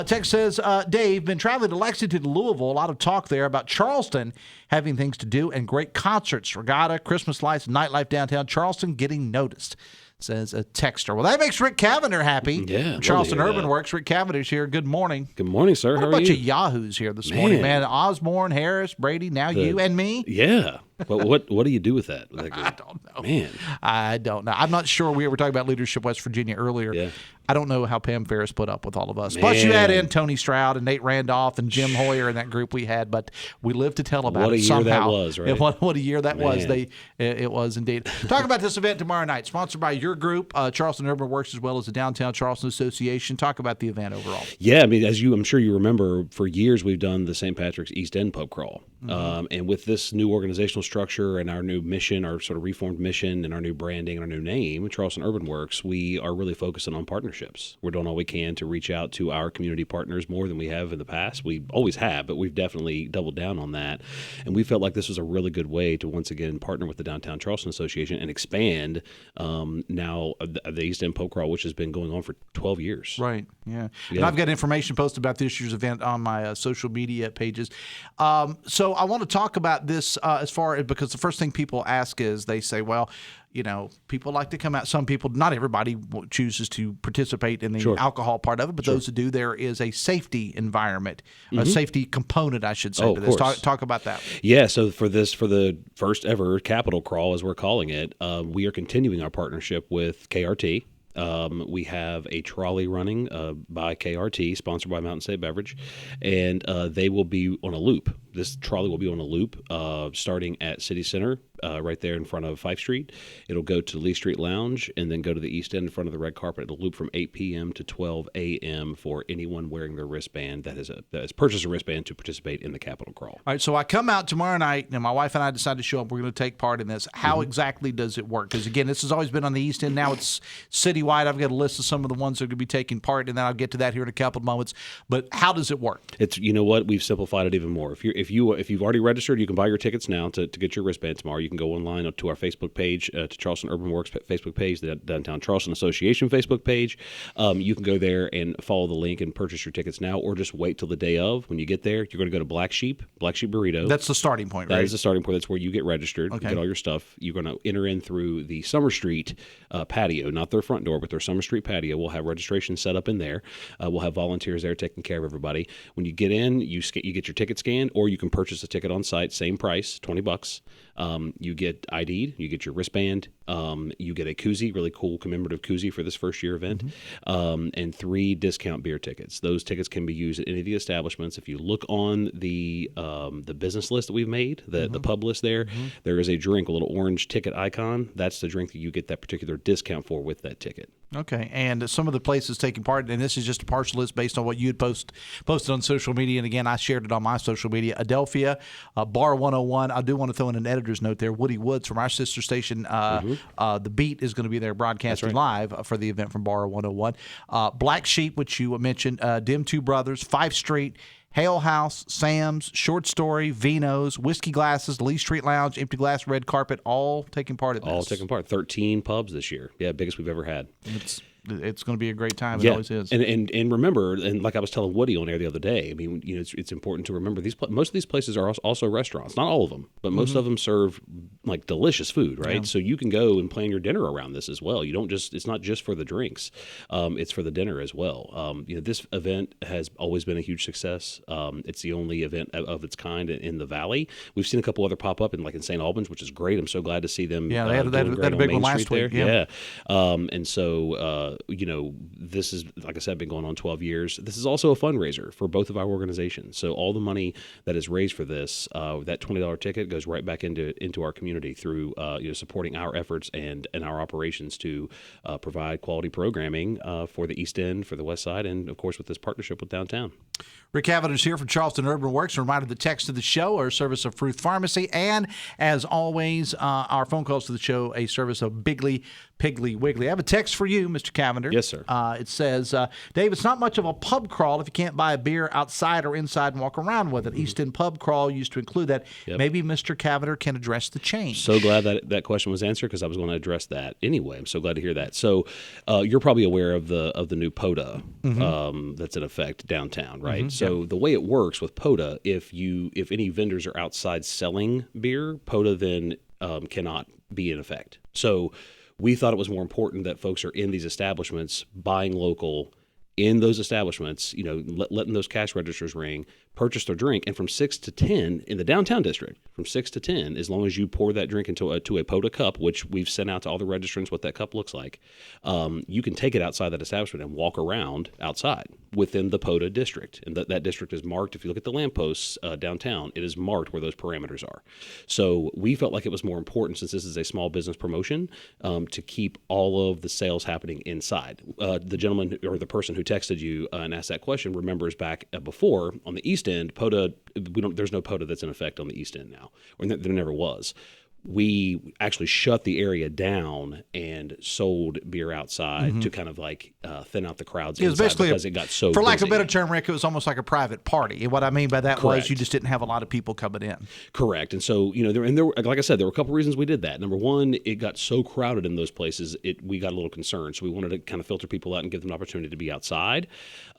E: Text says, Dave, been traveling to Lexington and Louisville. A lot of talk there about Charleston having things to do and great concerts, regatta, Christmas lights, nightlife downtown. Charleston getting noticed, says a texter. Well, that makes Rick Cavender happy.
R: Yeah.
E: Charleston Urban Works. Rick Cavender's here. Good morning.
R: Good morning, sir.
E: What
R: How
E: a
R: are
E: bunch
R: you?
E: of yahoos here this morning, man. Osborn, Harris, Brady, now you and me.
R: Yeah. But what do you do with that? Like,
E: I don't know.
R: Man.
E: I don't know. I'm not sure. We were talking about Leadership West Virginia earlier.
R: Yeah.
E: I don't know how Pam Ferris put up with all of us. Plus, you add in Tony Stroud and Nate Randolph and Jim Hoyer and that group we had, but we live to tell about it somehow.
R: What a year that was, right?
E: What a year that was.
R: Man.
E: It was indeed. Talk about this event tomorrow night, sponsored by your group, Charleston Urban Works, as well as the Downtown Charleston Association. Talk about the event overall.
R: Yeah, I mean, I'm sure you remember, for years we've done the St. Patrick's East End Pub Crawl. And with this new organizational structure and our new mission, our sort of reformed mission and our new branding and our new name, Charleston Urban Works, we are really focusing on partnerships. We're doing all we can to reach out to our community partners more than we have in the past. We always have, but we've definitely doubled down on that. And we felt like this was a really good way to once again partner with the Downtown Charleston Association and expand now the East End Pub Crawl, which has been going on for 12 years.
E: Right, yeah. And I've got information posted about this year's event on my social media pages. So I want to talk about this as far as, because the first thing people ask is, they say, well, you know, people like to come out. Some people, not everybody chooses to participate in the
R: Sure.
E: alcohol part of it, but those who do, there is a safety environment, a safety component, I should say,
R: Oh,
E: to
R: of
E: this.
R: course.
E: Talk about that.
R: Yeah, so for the first ever Capital Crawl, as we're calling it, we are continuing our partnership with KRT. We have a trolley running by KRT, sponsored by Mountain State Beverage, and they will be on a loop. This trolley will be on a loop starting at City Center, right there in front of Fife Street. It'll go to Lee Street Lounge and then go to the East End in front of the red carpet. It'll loop from 8 p.m. to 12 a.m. for anyone wearing their wristband that has purchased a wristband to participate in the Capital Crawl.
E: All right, so I come out tomorrow night, and my wife and I decide to show up. We're going to take part in this. How exactly does it work? Because, again, this has always been on the East End. Now it's citywide. I've got a list of some of the ones that are going to be taking part, and then I'll get to that here in a couple of moments. But how does it work?
R: It's, you know what, we've simplified it even more. If you've already registered, you can buy your tickets now to get your wristband tomorrow. You can go online to our Facebook page, to Charleston Urban Works Facebook page, the Downtown Charleston Association Facebook page. You can go there and follow the link and purchase your tickets now, or just wait till the day of. When you get there, you're going to go to Black Sheep Burrito.
E: That's the starting point, right?
R: That is the starting point. That's where you get registered, get all your stuff. You're going to enter in through the Summer Street patio, not their front door, but their Summer Street patio. We'll have registration set up in there. We'll have volunteers there taking care of everybody. When you get in, you get your ticket scanned, or you can purchase a ticket on site, same price, $20. You get ID'd, you get your wristband, you get a koozie, really cool commemorative koozie for this first year event, and 3 discount beer tickets. Those tickets can be used at any of the establishments. If you look on the business list that we've made, the pub list there, there is a drink, a little orange ticket icon. That's the drink that you get that particular discount for with that ticket.
E: Okay, and some of the places taking part, and this is just a partial list based on what you had posted on social media, and again, I shared it on my social media. Adelphia, Bar 101. I do want to throw in an editor's note there. Woody Woods from our sister station, The Beat, is going to be there broadcasting live for the event from Bar 101. Black Sheep, which you mentioned, Dim Two Brothers, Fife Street, Hale House, Sam's, Short Story, Vino's, Whiskey Glasses, Lee Street Lounge, Empty Glass, Red Carpet, all taking part in this.
R: All taking part. 13 pubs this year. Yeah, biggest we've ever had.
E: it's going to be a great time.
R: Yeah.
E: It always is.
R: And remember, and like I was telling Woody on air the other day, I mean, it's important to remember most of these places are also restaurants. Not all of them, but most of them serve like delicious food, right?
E: Yeah.
R: So you can go and plan your dinner around this as well. It's not just for the drinks, it's for the dinner as well. This event has always been a huge success. It's the only event of its kind in the Valley. We've seen a couple other pop up in St. Albans, which is great. I'm so glad to see them.
E: Yeah, they had a big one last week.
R: Yeah. And so, this is, like I said, been going on 12 years. This is also a fundraiser for both of our organizations. So all the money that is raised for this, that $20 ticket goes right back into our community through supporting our efforts and our operations to provide quality programming for the East End, for the West Side, and of course with this partnership with downtown.
E: Rick Cavender's here from Charleston Urban Works. A reminder, the text of the show are a service of Fruth Pharmacy, and as always, our phone calls to the show a service of Biggly Piggly Wiggly. I have a text for you, Mr. Cavender.
R: Yes, sir.
E: It says, Dave, it's not much of a pub crawl if you can't buy a beer outside or inside and walk around with it. East End Pub Crawl used to include that.
R: Yep.
E: Maybe Mr. Cavender can address the change.
R: So glad that question was answered because I was going to address that anyway. I'm so glad to hear that. So you're probably aware of the new POTA that's in effect downtown, right? So the way it works with POTA, if any vendors are outside selling beer, POTA then cannot be in effect. So we thought it was more important that folks are in these establishments buying local in those establishments, letting those cash registers ring, purchase their drink, and from 6 to 10 in the downtown district, from 6 to 10, as long as you pour that drink into a POTA cup, which we've sent out to all the registrants what that cup looks like, you can take it outside that establishment and walk around outside within the POTA district. And that district is marked. If you look at the lampposts downtown, it is marked where those parameters are. So we felt like it was more important, since this is a small business promotion, to keep all of the sales happening inside. The gentleman or the person who texted you and asked that question remembers back before on the East End, POTA, there's no POTA that's in effect on the East End now, or there never was. We actually shut the area down and sold beer outside to kind of like thin out the crowds inside, basically because it got so
E: for
R: busy.
E: lack of a better term, Rick, it was almost like a private party. And what I mean by that was you just didn't have a lot of people coming in.
R: Correct. And so, there were, like I said, there were a couple reasons we did that. Number one, it got so crowded in those places, we got a little concerned. So we wanted to kind of filter people out and give them an opportunity to be outside.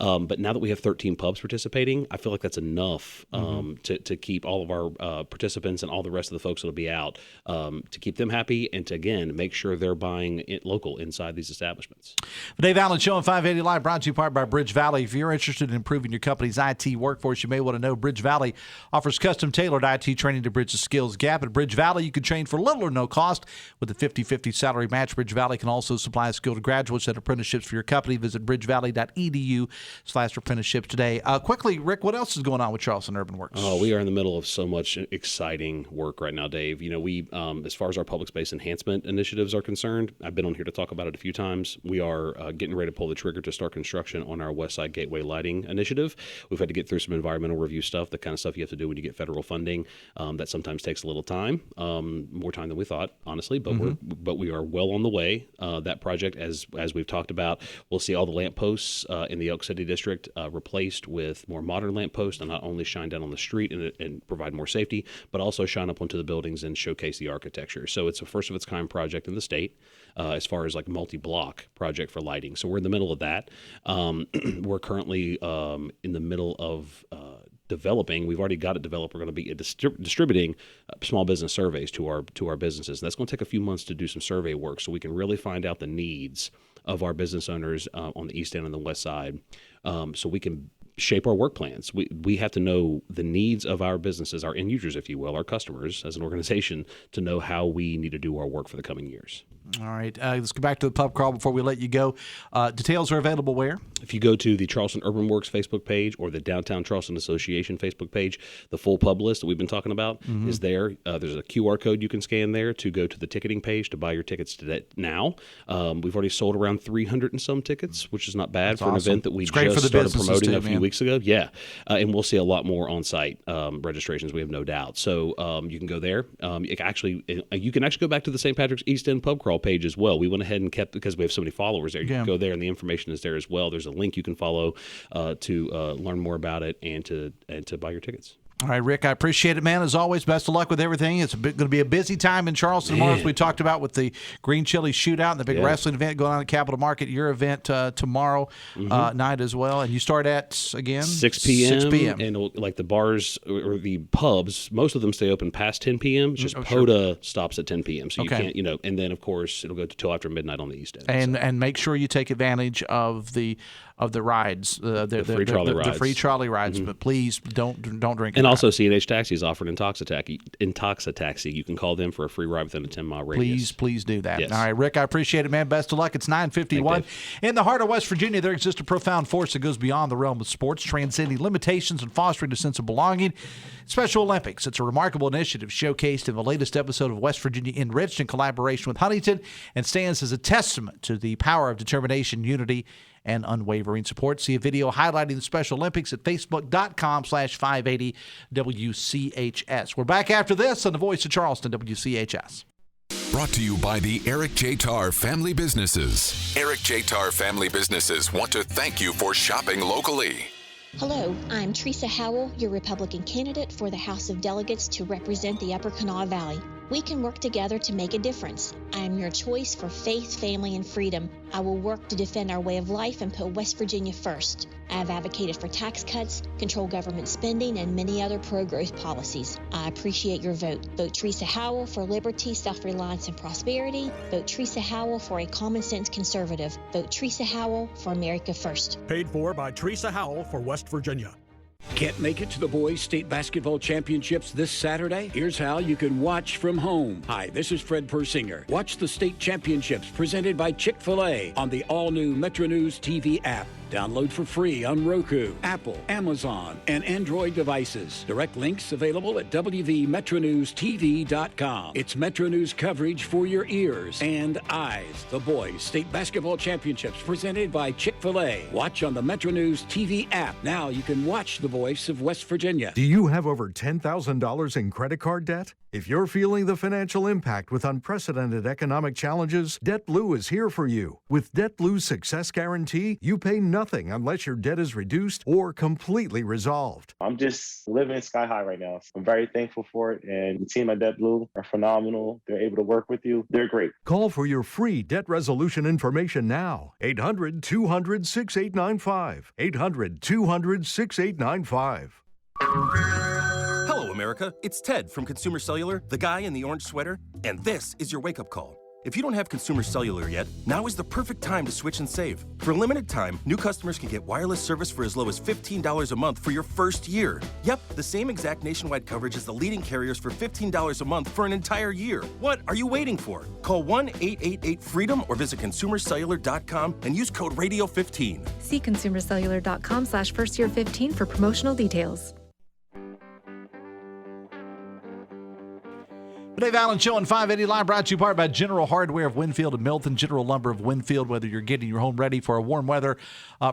R: But now that we have 13 pubs participating, I feel like that's enough to keep all of our participants and all the rest of the folks that'll be out, to keep them happy and to, again, make sure they're buying it local inside these establishments.
E: The Dave Allen Show on 580 Live, brought to you part by Bridge Valley. If you're interested in improving your company's IT workforce, you may want to know Bridge Valley offers custom-tailored IT training to bridge the skills gap. At Bridge Valley, you can train for little or no cost with a 50-50 salary match. Bridge Valley can also supply skilled graduates and apprenticeships for your company. Visit bridgevalley.edu/apprenticeships today. Quickly, Rick, what else is going on with Charleston Urban Works?
R: Oh, we are in the middle of so much exciting work right now, Dave. We as far as our public space enhancement initiatives are concerned, I've been on here to talk about it a few times. We are getting ready to pull the trigger to start construction on our West Side Gateway Lighting Initiative. We've had to get through some environmental review stuff, the kind of stuff you have to do when you get federal funding. That sometimes takes a little time, more time than we thought, honestly, but we are well on the way. That project, as we've talked about, we'll see all the lampposts in the Elk City District replaced with more modern lampposts, and not only shine down on the street and provide more safety, but also shine up onto the buildings and showcase the architecture. So it's a first of its kind project in the state, as far as like multi-block project for lighting. So we're in the middle of that. We're currently in the middle of developing. We've already got it developed. We're going to be distributing small business surveys to our businesses. And that's going to take a few months to do some survey work, so we can really find out the needs of our business owners on the East End and the West Side, so we can shape our work plans. We have to know the needs of our businesses, our end users, if you will, our customers as an organization, to know how we need to do our work for the coming years.
E: All right. Let's go back to the pub crawl before we let you go. Details are available where?
R: If you go to the Charleston Urban Works Facebook page or the Downtown Charleston Association Facebook page, the full pub list that we've been talking about is there. There's a QR code you can scan there to go to the ticketing page to buy your tickets today. Now, we've already sold around 300 and some tickets, which is not bad. That's for an event that we just started promoting a few weeks ago. Yeah. And we'll see a lot more on-site registrations, we have no doubt. So you can go there. You can actually go back to the St. Patrick's East End Pub Crawl page as well. We went ahead and kept, because we have so many followers there, you can go there and the information is there as well. There's a link you can follow to learn more about it and to buy your tickets.
E: All right, Rick, I appreciate it, man. As always, best of luck with everything. It's going to be a busy time in Charleston tomorrow, as we talked about with the Green Chili Shootout and the big wrestling event going on at Capitol Market. Your event tomorrow night as well. And you start at, again?
R: 6 p.m.
E: 6 p.m.
R: And like the bars or the pubs, most of them stay open past 10 p.m. Just POTA stops at 10 p.m. So you can't, and then, of course, it'll go till after midnight on the East End.
E: And make sure you take advantage of the rides, the
R: free trolley rides.
E: The free trolley rides, but please don't drink.
R: And also, C&H Taxi is offering Intoxitaxi. You can call them for a free ride within a 10-mile radius.
E: Please do that.
R: Yes.
E: All right, Rick, I appreciate it, man. Best of luck. It's 9:51. In the heart of West Virginia, there exists a profound force that goes beyond the realm of sports, transcending limitations and fostering a sense of belonging. Special Olympics. It's a remarkable initiative showcased in the latest episode of West Virginia Enriched in collaboration with Huntington and stands as a testament to the power of determination, unity, and unwavering support. See a video highlighting the Special Olympics at facebook.com/580 WCHS. We're back after this on the Voice of Charleston, WCHS.
B: Brought to you by the Eric J. Tarr Family Businesses. Eric J. Tarr Family Businesses want to thank you for shopping locally.
S: Hello, I'm Teresa Howell, your Republican candidate for the House of Delegates to represent the Upper Kanawha Valley. We can work together to make a difference. I am your choice for faith, family, and freedom. I will work to defend our way of life and put West Virginia first. I have advocated for tax cuts, control government spending, and many other pro-growth policies. I appreciate your vote. Vote Teresa Howell for liberty, self-reliance, and prosperity. Vote Teresa Howell for a common-sense conservative. Vote Teresa Howell for America First.
H: Paid for by Teresa Howell for West Virginia.
T: Can't make it to the boys' state basketball championships this Saturday? Here's how you can watch from home. Hi, this is Fred Persinger. Watch the state championships presented by Chick-fil-A on the all-new Metro News TV app. Download for free on Roku, Apple, Amazon, and Android devices. Direct links available at wvmetronewstv.com. It's Metro News coverage for your ears and eyes. The boys' state basketball championships presented by Chick-fil-A. Watch on the Metro News TV app. Now you can watch the voice of West Virginia.
U: Do you have over $10,000 in credit card debt? If you're feeling the financial impact with unprecedented economic challenges, DebtBlue is here for you. With DebtBlue's Success Guarantee, you pay nothing unless your debt is reduced or completely resolved.
V: I'm just living sky high right now. I'm very thankful for it, and the team at DebtBlue are phenomenal. They're able to work with you. They're great.
U: Call for your free debt resolution information now. 800-200-6895. 800-200-6895.
W: Hello, America. It's Ted from Consumer Cellular, the guy in the orange sweater, and this is your wake-up call. If you don't have Consumer Cellular yet, now is the perfect time to switch and save. For a limited time, new customers can get wireless service for as low as $15 a month for your first year. Yep, the same exact nationwide coverage as the leading carriers for $15 a month for an entire year. What are you waiting for? Call 1-888-FREEDOM or visit consumercellular.com and use code RADIO15.
X: See consumercellular.com/firstyear15 for promotional details.
E: The Dave Allen Show on 580 Live, brought to you part by General Hardware of Winfield and Milton, General Lumber of Winfield. Whether you're getting your home ready for a warm weather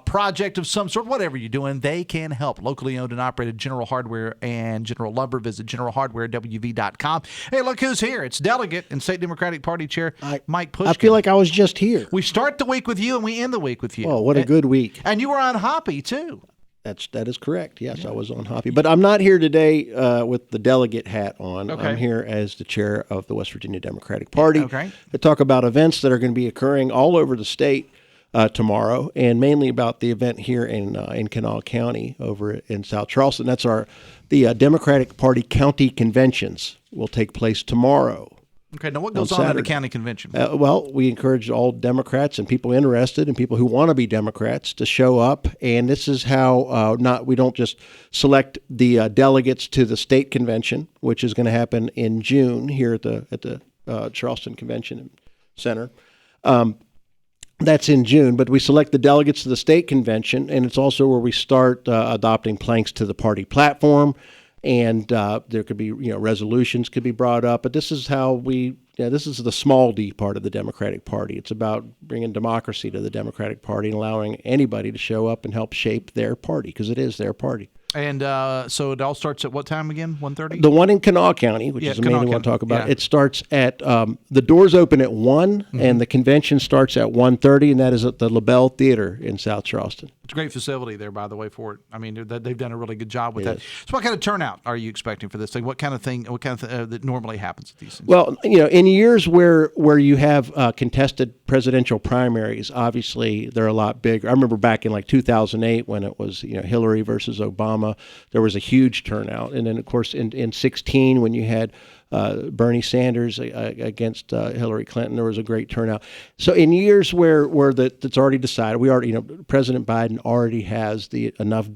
E: project of some sort, whatever you're doing, they can help. Locally owned and operated General Hardware and General Lumber. Visit generalhardwarewv.com. Hey, look who's here. It's Delegate and State Democratic Party Chair Mike Pushkin.
Y: I feel like I was just here.
E: We start the week with you and we end the week with you.
Y: Oh, what a good week.
E: And you were on Hoppy, too.
Y: That is correct. Yes, I was on Hoppy. But I'm not here today with the delegate hat on.
E: Okay.
Y: I'm here as the chair of the West Virginia Democratic Party
E: Okay.
Y: to talk about events that are going to be occurring all over the state tomorrow, and mainly about the event here in Kanawha County over in South Charleston. That's the Democratic Party county conventions will take place tomorrow.
E: Okay, now what goes on at the county convention?
Y: Well, we encourage all Democrats and people interested and people who want to be Democrats to show up. And this is how we don't just select the delegates to the state convention, which is going to happen in June here at the Charleston Convention Center. That's in June, but we select the delegates to the state convention, and it's also where we start adopting planks to the party platform. And there could be, resolutions could be brought up. But this is how this is the small d part of the Democratic Party. It's about bringing democracy to the Democratic Party and allowing anybody to show up and help shape their party, because it is their party.
E: And so it all starts at what time again? 1:30?
Y: The one in Kanawha County, which is the main one we'll talk about, it starts at, the doors open at 1, and the convention starts at 1:30, and that is at the LaBelle Theater in South Charleston.
E: It's a great facility there, by the way, for it. I mean, they've done a really good job with that. So what kind of turnout are you expecting for this thing? What kind of thing that normally happens at these things?
Y: Well, in years where you have contested presidential primaries, obviously they're a lot bigger. I remember back in like 2008 when it was Hillary versus Obama, there was a huge turnout. And then, of course, in 16 when you had Bernie Sanders against Hillary Clinton, there was a great turnout. So in years where that's already decided, President Biden already has enough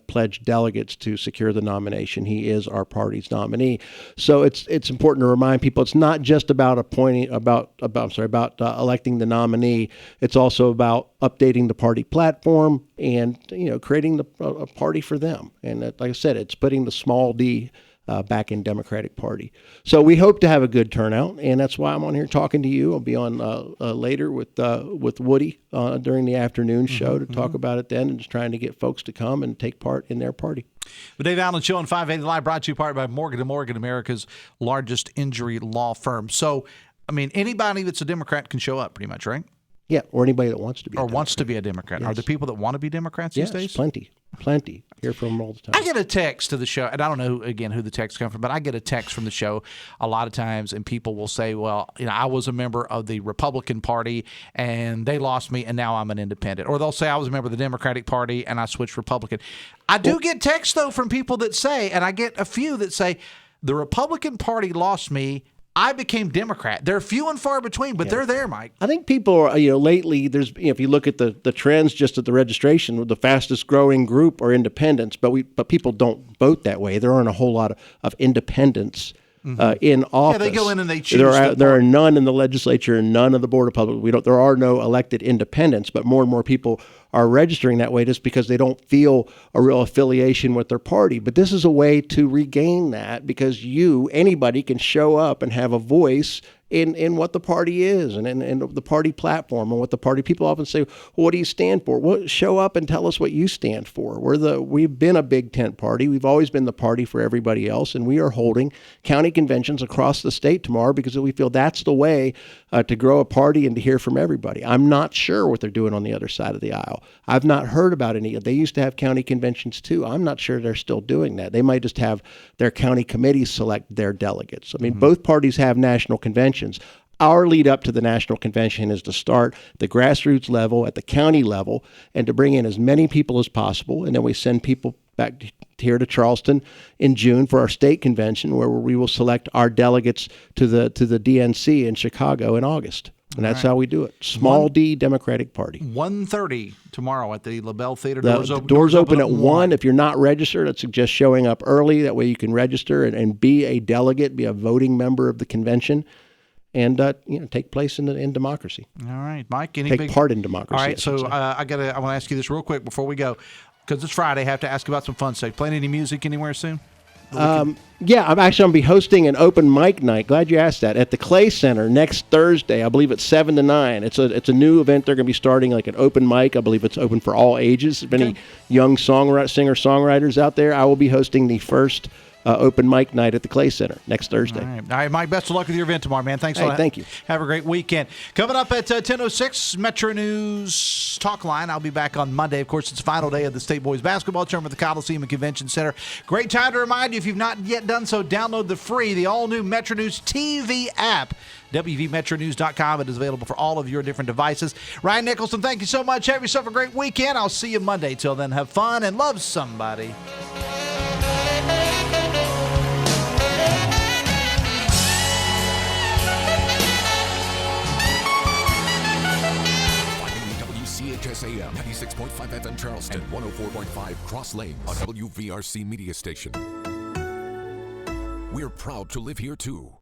Y: pledged delegates to secure the nomination. He is our party's nominee. So it's important to remind people it's not just about electing the nominee. It's also about updating the party platform and creating a party for them. And like I said, it's putting the small d back in Democratic Party. So we hope to have a good turnout, and that's why I'm on here talking to you. I'll be on later with Woody during the afternoon show to talk about it then, and just trying to get folks to come and take part in their party.
E: The Dave Allen Show on 580 Live, brought to you part by Morgan & Morgan, America's largest injury law firm. So, I mean, anybody that's a Democrat can show up pretty much, right?
Y: Yeah, or anybody that wants to be.
E: Wants to be a Democrat. Yes. Are there people that want to be Democrats these days?
Y: Plenty. Hear from them all the time.
E: I get a text to the show, and I don't know, again, who the text come from, but I get a text from the show a lot of times, and people will say, well, I was a member of the Republican Party, and they lost me, and now I'm an independent. Or they'll say, I was a member of the Democratic Party, and I switched Republican. I do get texts, though, from people that say, and I get a few that say, the Republican Party lost me, I became Democrat. They're few and far between, but they're there, Mike.
Y: I think people are, lately, there's, if you look at the trends just at the registration, the fastest growing group are independents, but people don't vote that way. There aren't a whole lot of independents in office.
E: Yeah, they go in and they choose.
Y: There are none in the legislature and none of the Board of Public. There are no elected independents, but more and more people are registering that way just because they don't feel a real affiliation with their party. But this is a way to regain that, because anybody can show up and have a voice in what the party is and the party platform and what the party. People often say, well, what do you stand for? Well, show up and tell us what you stand for. We've been a big tent party. We've always been the party for everybody else, and we are holding county conventions across the state tomorrow because we feel that's the way to grow a party and to hear from everybody. I'm not sure what they're doing on the other side of the aisle. I've not heard about any. They used to have county conventions too. I'm not sure they're still doing that. They might just have their county committees select their delegates. I mean, both parties have national conventions. Our lead up to the national convention is to start the grassroots level at the county level and to bring in as many people as possible. And then we send people back here to Charleston in June for our state convention, where we will select our delegates to the DNC in Chicago in August. And that's how we do it. Small D Democratic Party.
E: 1:30 tomorrow at the LaBelle Theater.
Y: Doors open at 1. If you're not registered, I'd suggest showing up early. That way you can register and be a delegate, be a voting member of the convention, and take place in democracy.
E: All right, Mike.
Y: Take part in democracy.
E: All right, so I want to ask you this real quick before we go, because it's Friday. I have to ask about some fun stuff. Playing any music anywhere soon?
Y: Yeah, I'm going to be hosting an open mic night. Glad you asked that. At the Clay Center next Thursday. I believe it's 7 to 9. It's a new event. They're going to be starting like an open mic. I believe it's open for all ages. If any young singer-songwriters out there, I will be hosting the first open mic night at the Clay Center next Thursday.
E: All right, Mike, best of luck with your event tomorrow, man. Thanks a lot.
Y: Thank you.
E: Have a great weekend. Coming up at 10:06, Metro News Talk Line. I'll be back on Monday. Of course, it's the final day of the State Boys Basketball Tournament at the Coliseum and Convention Center. Great time to remind you, if you've not yet done so, download the all-new Metro News TV app. WVMetroNews.com. It is available for all of your different devices. Ryan Nicholson, thank you so much. Have yourself a great weekend. I'll see you Monday. Till then, have fun and love somebody.
B: WCHS AM 96.5 FM Charleston and 104.5 Cross Lanes, a WVRC media station. We're proud to live here too.